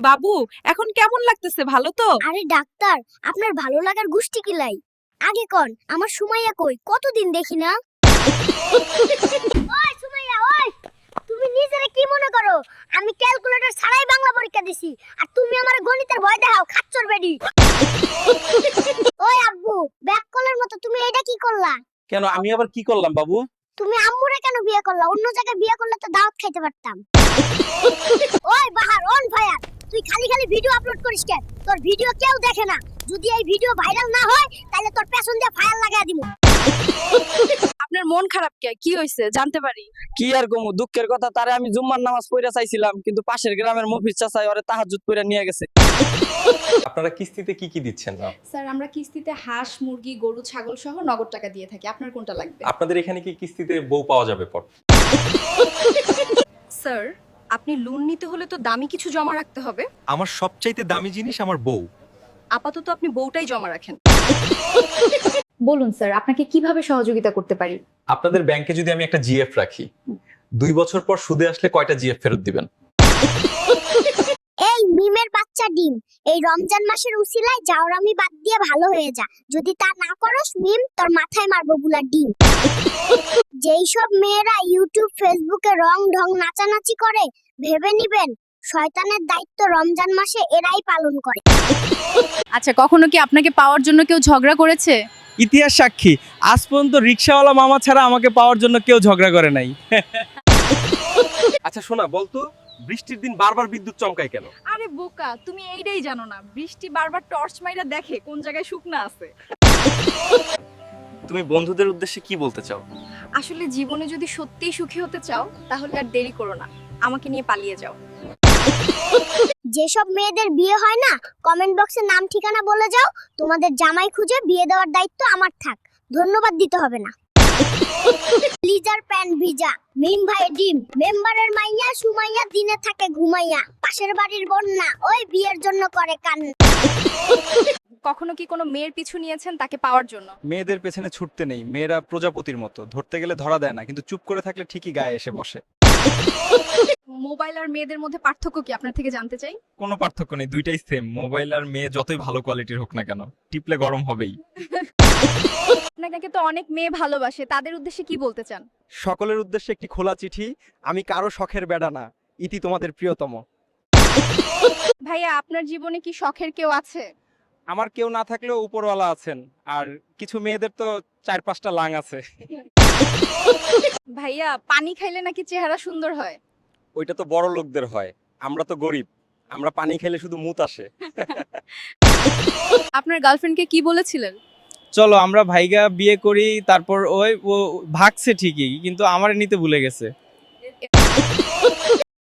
বাবু, এখন কেমন লাগতেছে? ভালো তো? আরে ডাক্তার, আপনার ভালো লাগার গুষ্টি কিলাই। আগে কোন আমার সুমাইয়া কই, কতদিন দেখি না। ওই সুমাইয়া, ওই তুমি নিজেরে কি মনে করো? আমি ক্যালকুলেটর ছাড়াই বাংলা পরীক্ষা দিছি, আর তুমি আমার গণিতের ভয় দেখাও, খাচ্চর বেডি। ওই আব্বু, ব্যাক কলের মতো তুমি এটা কি করলা? কেন, আমি আবার কি করলাম বাবু? তুমি আম্মুরে কেন বিয়ে করলা? অন্য জায়গায় বিয়ে করলে তো দাওয়াত খাইতে পারতাম। ওই বাহার, অন ফায়ার, তুই খালি খালি ভিডিও আপলোড করিস কেন? তোর ভিডিও কেউ দেখে না। যদি এই ভিডিও ভাইরাল না হয় তাহলে তোর পেছন দিয়ে ফায়ার লাগায় দিমু। আপনার মন খারাপ কে? কি হইছে জানতে পারি? কি আর কমু, দুঃখের কথা, তারে আমি জুম্মার নামাজ পড়া চাইছিলাম, কিন্তু পাশের গ্রামের মফিজ চাচা ওরে তাহাজ্জুদ পড়া নিয়ে গেছে। আপনারা কিস্তিতে কি কি দিচ্ছেন না? স্যার আমরা কিস্তিতে হাঁস, মুরগি, গরু, ছাগল সহ নগদ টাকা দিয়ে থাকি। আপনার কোনটা লাগবে? আপনাদের এখানে কি কিস্তিতে বউ পাওয়া যাবে পর? স্যার আপনি লোন নিতে হলে তো দামি কিছু জমা রাখতে হবে। আমার সবচাইতে দামি জিনিস আমার বউ। আপাতত আপনি বউটাই জমা রাখেন। বলুন স্যার, আপনাকে কিভাবে সহযোগিতা করতে পারি? আপনাদের ব্যাংকে যদি আমি একটা জিএফ রাখি, 2 বছর পর সুদে আসলে কয়টা জিএফ ফেরত দিবেন? এই মিমের বাচ্চা ডিম, এই রমজান মাসের উসিলায় জাওরামি বাদ দিয়ে ভালো হয়ে যা। যদি তা না করস মিম, তোর মাথায় মারবো বুলা ডিম। যেই সব মেয়েরা ইউটিউব ফেসবুকে রং ঢং নাচানাচি করে, ভেবে নিবেন শয়তানের দায়িত্ব রমজান মাসে এরাই পালন করে। আচ্ছা, কখনো কি আপনাকে পাওয়ার জন্য কেউ ঝগড়া করেছে? ইতিহাস সাক্ষী, আজ পর্যন্ত রিকশাওয়ালা মামা ছাড়া আমাকে পাওয়ার জন্য কেউ ঝগড়া করে নাই। আচ্ছা শোনা, বলতো বৃষ্টির দিন বারবার বিদ্যুৎ চমকায় কেন? আরে বোকা, তুমি এইটাই জানো না? বৃষ্টি বারবার টর্চ মাইরা দেখে কোন জায়গায় শুকনা আছে। তুমি বন্ধুদের উদ্দেশ্যে কি বলতে চাও? আসলে জীবনে যদি সত্যিই সুখী হতে চাও তাহলে আর দেরি করো না, আমাকে নিয়ে পালিয়ে যাও। যেসব মেয়েদের বিয়ে হয় না, কমেন্ট বক্সে নাম ঠিকানা বলে যাও। তোমাদের জামাই খুঁজে বিয়ে দেওয়ার দায়িত্ব আমার থাক, ধন্যবাদ দিতে হবে না। লিজার প্যান্ট ভিজা, মিম ভাই ডিম, মেম্বারের মাইয়া সুমাইয়া দিনে থাকে ঘুমাইয়া, পাশের বাড়ির বন্যা ওই বিয়ের জন্য করে কান্না। কখনো কি কোনো মেয়ের পিছু নিয়েছেন তাকে পাওয়ার জন্য? মেয়েদের পেছনে ছুটতে নেই, মেয়েরা প্রজাপতির মতো, ধরতে গেলে ধরা দেয় না, কিন্তু চুপ করে থাকলে ঠিকই গায়ে এসে বসে। মোবাইল আর মেয়েদের মধ্যে পার্থক্য কি আপনার থেকে জানতে চাই। কোনো পার্থক্য নেই, দুইটাই সেম। মোবাইল আর মেয়ে যতই ভালো কোয়ালিটির হোক না কেন, টিপলে গরম হবেই। আপনাকে তো অনেক মেয়ে ভালোবাসে, তাদের উদ্দেশ্যে কি বলতে চান? সকলের উদ্দেশ্যে একটি খোলা চিঠি, আমি কারো শখের বেড়া না, ইতি তোমাদের প্রিয়তম। ভাইয়া, আপনার জীবনে কি শখের কেউ আছে? আমার কেউ না থাকলেও উপরওয়ালা আছেন, আর কিছু মেয়েদের তো 4-5টা লাং আছে। ভাইয়া, পানি খাইলে নাকি চেহারা সুন্দর হয়। ওইটা তো বড় লোকদের হয়, আমরা তো গরিব, আমরা পানি খেলে শুধু মুত আসে। আপনার গার্লফ্রেন্ডকে কি বলেছিলেন? চলো আমরা ভাইগা বিয়ে করি, তারপর ও ভাগছে ঠিকই, কিন্তু আমার নিতে ভুলে গেছে।